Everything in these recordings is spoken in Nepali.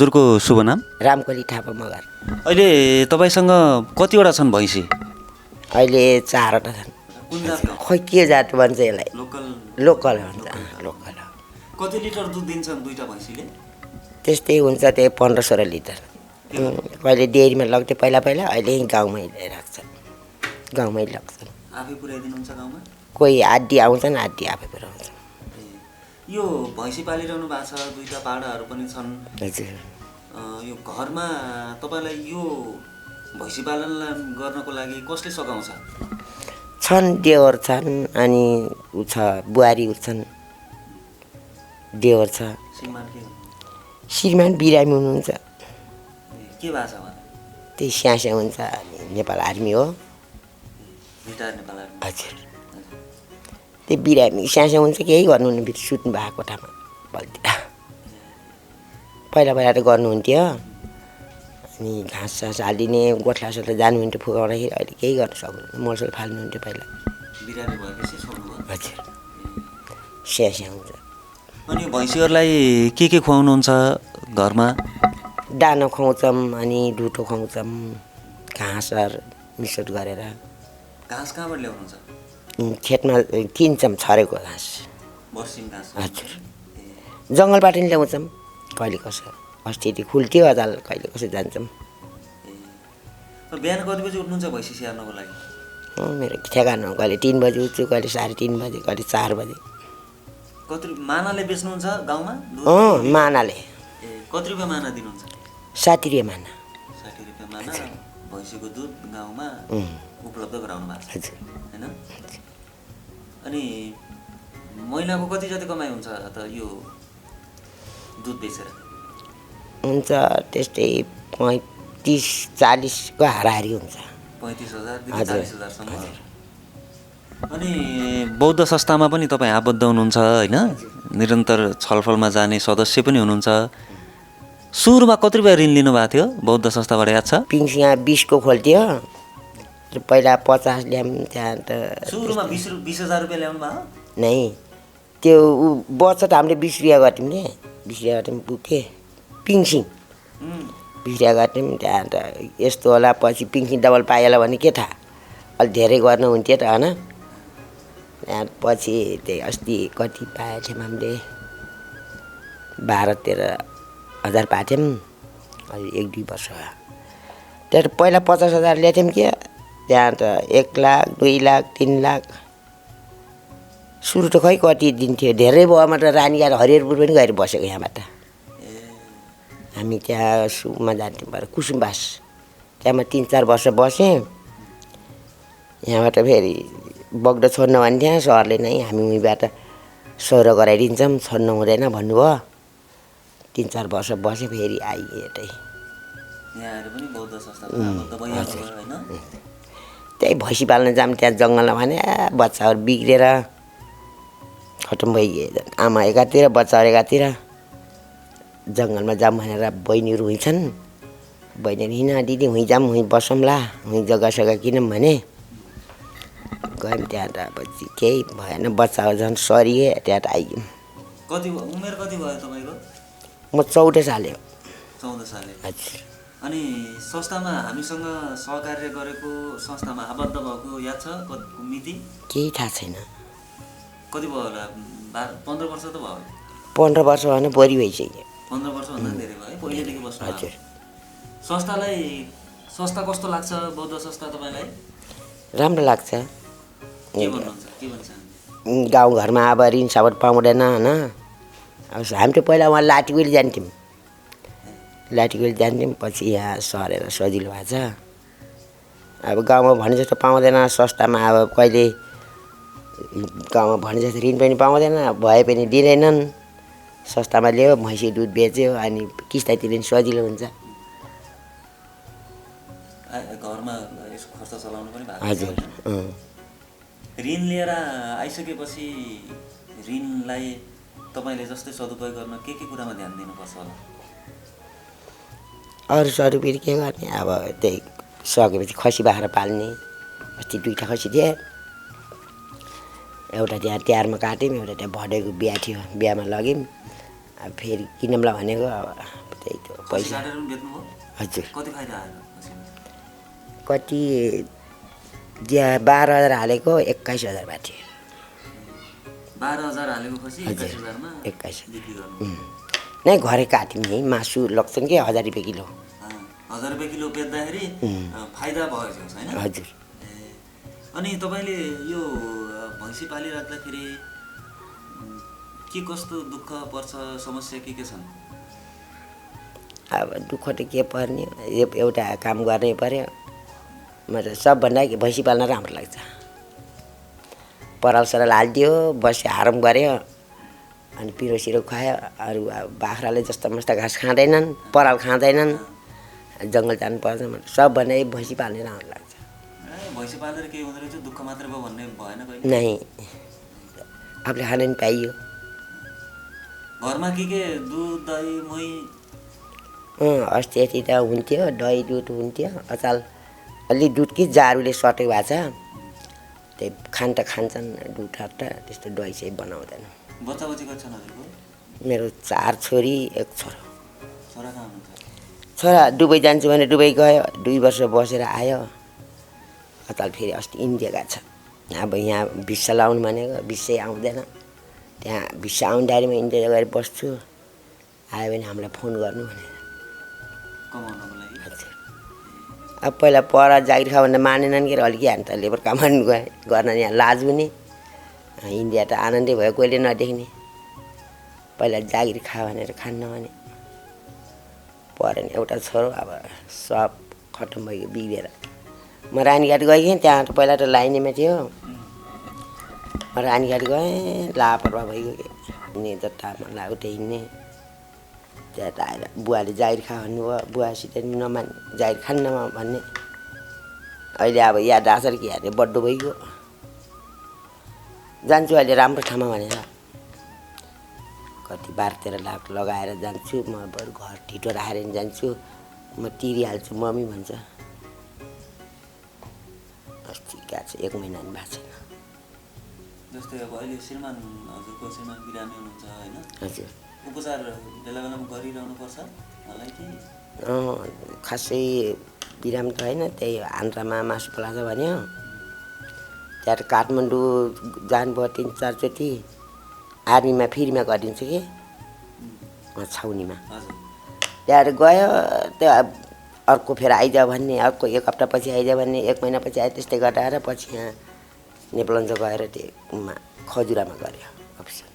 हजुरको शुभ नाम? रामकली थापा मगर। अहिले तपाईँसँग कतिवटा छन् भैँसी? अहिले 4वटा छन्। कुन जातको? खोइ के जात भन्छ यसलाई? लोकल। लोकल भन्छ। लोकल। कति लिटर दुध दिन्छन् दुईटा भैँसीले? त्यस्तै हुन्छ, त्यही 15-16 लिटर। कहिले डेरीमा लग्थ्यो पहिला अहिले गाउँमै राख्छ, गाउँमै लाग्छ। आफै पुर्याइदिनुहुन्छ गाउँमा? कोही आधी आउँछन्, आधी आफै पुऱ्याउँछ। यो भैँसी पालिरहनु भएको छ, दुईटा पाडाहरू पनि छन्। हजुर। यो घरमा तपाईँलाई यो भैँसी पालन गर्नको लागि कसले सघाउँछ? छन्, देवर छन्, अनि ऊ छ बुहारी छन्, देवर छ। श्रीमान के? श्रीमान बिरामी हुनुहुन्छ। के भाषा भने? त्यही स्यास्या हुन्छ, नेपाल आर्मी हो। Retire Nepal army. हजुर। त्यो बिरामी स्यास्या हुन्छ, केही गर्नुहुन्न, फेरि सुत्नु भएको कोठामा बल्तिर। पहिला त गर्नुहुन्थ्यो, अनि घाँस सास हालिदिने, गोठला सोठला जानुहुन्थ्यो फुकाउँदाखेरि। अहिले केही गर्न सक्नुहुन्न, मर्सल फाल्नुहुन्थ्यो पहिला। बिरामी भएपछि सक्नुभयो? हजुर। स्यास्या हुन्छ। अनि भैँसीहरूलाई के खुवाउनुहुन्छ घरमा? दाना खुवाउँछौँ, अनि ढुटो खुवाउँछौँ, घाँसहरू मिक्सर गरेर। घाँस कहाँबाट ल्याउनुहुन्छ? खेतमा किन्छौँ, छरेको घाँस। बर्सिम घाँस? हजुर। जङ्गलबाट नि ल्याउँछौँ, कहिले कसो अस्ति खुल्थ्यो, अदाल कहिले कसो जान्छौँ। बिहान कति बजी उठ्नुहुन्छ भैँसी स्याहार्नको लागि? मेरो ठेगान हो, कहिले 3 बजी उठ्छु, कहिले 3:30 बजी, कहिले 4 बजी। कति मानाले बेच्नुहुन्छ गाउँमा? मानाले। कति रुपियाँ माना दिनुहुन्छ? 60 रुपियाँ माना। 60 रुपियाँ माना भैँसीको दुध गाउँमा उपलब्ध गराउनु भएको छ, हजुर। होइन? अनि महिनाको कति जति कमाइ हुन्छ त यो दुध बेचेर? हुन्छ त्यस्तै 35-40 को हाराहारी हुन्छ। 35,000 देखि 40,000सम्म। अनि बौद्ध संस्थामा पनि तपाईँ आबद्ध हुनुहुन्छ, होइन? निरन्तर छलफलमा जाने सदस्य पनि हुनुहुन्छ। सुरुमा कति रुपियाँ ऋण लिनुभएको थियो बौद्ध संस्थाबाट, याद छ? पिङसिया 20 को खोल्थ्यो, पहिला 50 ल्याउँ, त्यहाँ त सुरुमा 20,000 रुपियाँ ल्याउनु भयो? नै, त्यो बच्चा त हामीले 20 रुपियाँ गर्थ्यौँ नि, 20 रुपियाँ गर्थ्यौँ पुग्थेँ। पिङसिङ 20 रुपियाँ गर्थ्यौँ, त्यहाँ त यस्तो होला, पछि पिङसिङ डबल पाइहाल्यो भने के थाहा, अलिक धेरै गर्नु हुन्थ्यो त, होइन? त्यहाँ पछि त्यही अस्ति कति पाएको थियौँ हामीले, 12-13 हजार पाएको थियौँ, अहिले 1-2 वर्ष भयो। त्यहाँ त पहिला 50,000 ल्याएको थियौँ क्या, त्यहाँ त 1 लाख, 2 लाख, 3 लाख। सुरु त खै कति दिन्थ्यो, धेरै भएमा त रानी गएर हरिहरपुर पनि गएर बसेको यहाँबाट। हामी त्यहाँ सुमा जान्थ्यौँ, कुसुमबास, त्यहाँमा 3-4 वर्ष बसेँ। यहाँबाट फेरि बग्दो छोड्न भन्थ्यो सरले नै, हामी उहीँबाट सौरो गराइदिन्छौँ, छोड्नु हुँदैन भन्नुभयो। 3-4 वर्ष बसेँ, फेरि आइए यतै। त्यही भैँसी पाल्न जाऊँ त्यहाँ जङ्गलमा भने बच्चाहरू बिग्रेर खतम भइगए, आमा एकातिर बच्चाहरू एकातिर। जङ्गलमा जाऊँ भनेर बहिनीहरू हुन्छन्, बहिनीहरू हिँड दिदी हुँ जाऊँ, हुँ बसौँला, हुँ जग्गा सग्गा किनौँ भने गयौँ। त्यहाँ त पछि केही भएन, बच्चाहरू झन् सरिए, त्यहाँ त आइगयौँ। कति उमेर कति भयो तपाईँको? म 14 साले हो। 14 साले? हजुर। अनि संस्थामा हामीसँग सहकार्य गरेको, संस्थामा आबद्ध भएको याद छ मिति? केही थाहा छैन। कति भयो होला? 15 वर्ष त भयो? 15 वर्ष भएन, बढी भइसक्यो। 15 वर्षभन्दा धेरै भयो पहिलेदेखि बस्नु? हजुर। संस्थालाई, संस्था कस्तो लाग्छ बौद्ध संस्था तपाईँलाई? राम्रो लाग्छ। के भन्नुहुन्छ, के भन्छ? गाउँघरमा अब ऋण साबत पाउँदैन, होइन? अब हामी त पहिला उहाँ लाटीगुली जान्थ्यौँ, लाटीगुली जान्थ्यौँ, पछि यहाँ सरेर सजिलो भएको छ। अब गाउँमा भने जस्तो पाउँदैन, संस्थामा अब कहिले गाउँमा भने जस्तो ऋण पनि पाउँदैन, भए पनि दिँदैनन्। संस्थामा ल्यायो, भैँसी दुध बेच्यो, अनि किस्ता तिर्नु सजिलो हुन्छ। घरमा खर्च चलाउनु पनि भएको? हजुर। ऋण लिएर आइसकेपछि ऋणलाई तपाईँले जस्तै सदुपयोग गर्न के कुरामा ध्यान दिनुपर्छ होला? अरू सदुपयोग के गर्ने, अब त्यही सकेपछि खसी बाख्रा पाल्ने। अस्ति 2टा खसी थिए, एउटा त्यहाँ तिहारमा काट्यौँ, एउटा त्यहाँ भदैको बिहा थियो, बिहामा लग्यौँ। अब फेरि किनौँला भनेको अब त्यही त खसी पैसा काटेर पनि बेच्नुभयो हजुर कति फाइदा आयो खसीमा कति 12,000 हालेको 21,000 भएको थियो 12,000 हालेको खसी हजुर 21,000 मा 21,000 बिक्री गर्नु नै घरै काट्यौँ नि मासु लग्छन् कि 1,000 रुपियाँ किलो 1,000 रुपियाँ किलो बेच्दाखेरि फाइदा भएको छ होइन हजुर अनि तपाईँले यो भैँसी पालिराख्दाखेरि के कस्तो दुःख पर्छ समस्या के छन् अब दुःख त के पर्ने एउटा काम गर्नै पर्यो म त सबभन्दा भैँसी पाल्न राम्रो लाग्छ पराल सराल हालिदियो बस्यो आराम गऱ्यो अनि पिरो सिरो खुवायो अरू अब बाख्राले जस्ता मस्ता घाँस खाँदैनन् पराल खाँदैनन् जङ्गल जानुपर्छ सबभन्दा भैँसी पाल्ने राम्रो लाग्छ भैँसी पालेर केही हुँदो रहेछ दुःख मात्रै भयो भन्ने भएन कहिले नै आफूले खान नि पाइयो घरमा के दुध दही मही अस्ति यति त हुन्थ्यो दही दुध हुन्थ्यो अचाल अलि दुध कि जारुले सटेको भएको छ त्यही खान त खान्छन् दुध त त्यस्तो दही चाहिँ बनाउँदैन बच्चा बच्ची कति छन् हजुरको मेरो 4 छोरी 1 छोरो छोरा कहाँ हुनुहुन्छ छोरा दुबई जान्छु भने दुबई गयो 2 वर्ष बसेर आयो अताल फेरि अस्ति इन्डिया गएको छ अब यहाँ भिसा लाउनु भनेको भिसै आउँदैन त्यहाँ भिसा आउँदाखेरि म इन्डिया गएर बस्छु आयो भने हामीलाई फोन गर्नु भनेर कमाउनको लागि हजुर अब पहिला पर जागिर खा भन्दा मानेनन् कि अलिक हामी त लेबर काम गर्नु गएँ गर्न यहाँ लाज हुने इन्डिया त आनन्दै भयो कहिले नदेख्ने पहिला जागिर खा भनेर खान्न भने परेन एउटा छोरो अब सब खतम भयो बिग्रेर म रानीघाट गएँ त्यहाँ त पहिला त लाइनेमा थियो म रानीघाट गएँ लापरवाह भइगयो कि हिँड्ने जतामा लाग्यो त्यही हिँड्ने त्यहाँ त आएर बुवाले जागिर खा भन्नुभयो बुवासित नमान जागिर खान्न भन्ने अहिले अब याद आएको छ कि हेर्ने बड्डो भइगयो जान्छु अहिले राम्रो ठाउँमा भनेर कति 12-13 लाख लगाएर जान्छु म बरु घर ढिटो राखेर नि जान्छु म तिरिहाल्छु मम्मी भन्छ अस्ति गएको छ 1 महिना नि भएको छैन जस्तै अब अहिले श्रीमान हजुरको श्रीमान बिरामी हुनुहुन्छ होइन हजुर उपचार बेला बेलामा गरिरहनु पर्छ मलाई कि खासै बिरामी त होइन त्यही आन्द्रामा मासु पलाछ भन्यो त्यहाँ काठमाडौँ जानुभयो 3-4 चोटि आर्मीमा फ्रीमा गरिदिन्छ कि छाउनीमा त्यहाँ गयो त्यो अर्को फेरि आइज भन्ने अर्को 1 हप्तापछि आइज भन्ने 1 महिनापछि आयो त्यस्तै गर्दा पछि यहाँ नेपालन्ज गएर त्योमा खजुरामा गऱ्यो अफिसर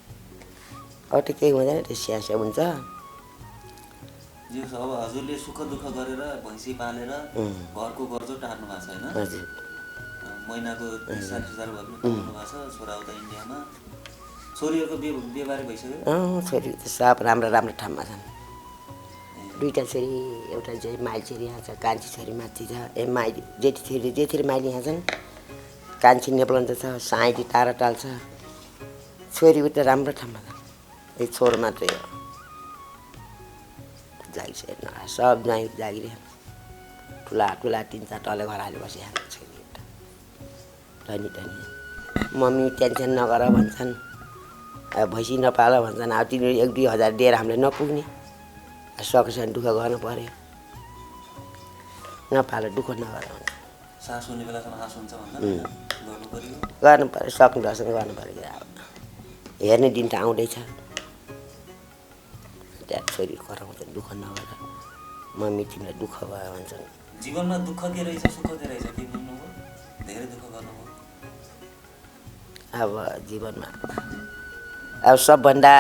अब त केही हुँदैन त्यो स्यास्या हुन्छ अब हजुरले सुख दुःख गरेर भैँसी पालेर घरको गर्जो टार्नु भएको छ होइन हजुर महिनाको 30,000 भए पनि कमाउनु भएको छ छोरा उता इन्डियामा छोरीहरूको बिहेबारी भइसक्यो छोरी त सब राम्रो राम्रो ठाउँमा छन् 2टा छोरी एउटा चाहिँ माइली छोरी यहाँ छ कान्छी छोरी माथि छ माइली जेठी छोरी माइली यहाँ छन् कान्छी नेपालन्त छ साइली टाढा छ छोरी उता राम्रो ठाउँमा छ एक छोरो मात्रै हो जागिर हेर्नु सब जागिर ठुला 3-4 तले घर हाले बसिहाल्छ छोरी एउटा धनी मम्मी टेन्सन नगर भन्छन् भैँसी नपाल भन्छन् अब तिनीहरू 1-2 हजार दिएर हामीलाई नपुग्ने सकेसम्म दुःख गर्नु पर्यो नपाल दुःख नगर भन्छ सास हुने बेलासम्म आस हुन्छ भन्दा गर्नु पर्यो सक्नु दर्शन गर्नु पर्यो अब हेर्ने दिन त आउँदैछ त्यहाँ छोरी कराउँछ दुःख नगर मम्मी तिमीलाई दुःख भयो भन्छन् जीवनमा दुःख के रहेछ सुख के रहेछ के बुझ्नुभयो धेरै दुःख गर्नुभयो अब जीवनमा अब सबभन्दा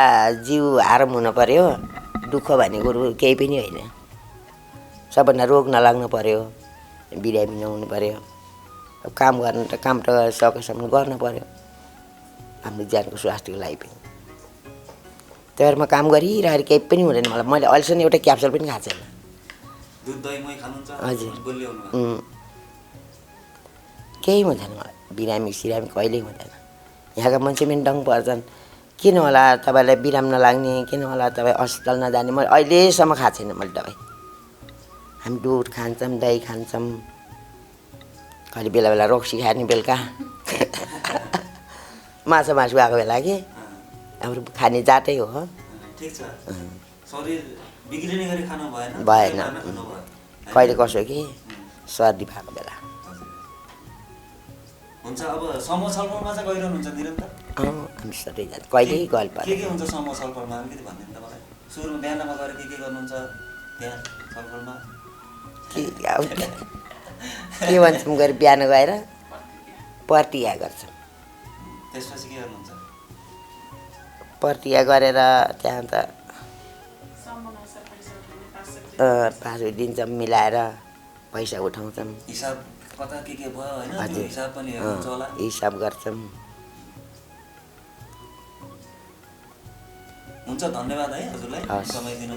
जिउ आराम हुनु पर्यो दुःख भन्ने कुरो केही पनि होइन सबभन्दा रोग नलाग्नु पर्यो बिरामी नहुनु पर्यो अब काम गर्नु त काम त सकेसम्म गर्नु पर्यो हाम्रो ज्यानको स्वास्थ्यको लागि पनि त्यही भएर म काम गरिरहेर केही पनि हुँदैन मलाई मैले अहिलेसम्म एउटा क्याप्सुल पनि खाएको छैन दुध दही मही खानुहुन्छ हजुर बलियो केही हुँदैन मलाई बिरामी सिरामी कहिल्यै हुँदैन यहाँका मान्छे पनि डङ पर्छन् किन होला तपाईँलाई बिराम नलाग्ने किन होला तपाईँ अस्पताल नजाने मैले अहिलेसम्म खाएको छैन मैले दबाई हामी दुध खान्छौँ दही खान्छौँ कहिले बेला बेला रक्सी खाने बेलुका मासु आएको बेला कि हाम्रो खाने जातै हो ठिक छ शरीर बिग्रिने गरी खानु भएन भएन। खानु भयो कहिले कसो कि सर्दी भएको बेला हुन्छ अब समूह छलफलमा चाहिँ गइरहनुहुन्छ निरन्तर हामी सबैजना कहिल्यै गल के हुन्छ समूह छलफलमा अलिकति भनिदिनु त मलाई सुरुमा बिहानमा गएर के गर्नुहुन्छ त्यहाँ छलफलमा के भन्छौँ गएर बिहान गएर प्रतिज्ञा गर्छौँ त्यसपछि के गर्नुहुन्छ प्रतिज्ञा गरेर त्यहाँ त पाँच दिन्छौँ मिलाएर पैसा उठाउँछौँ हिसाब कता के भयो होइन त्यो हिसाब पनि हेर्नुहुन्छ होला हिसाब गर्छौँ हुन्छ धन्यवाद है हजुरलाई हस्। समय दिनु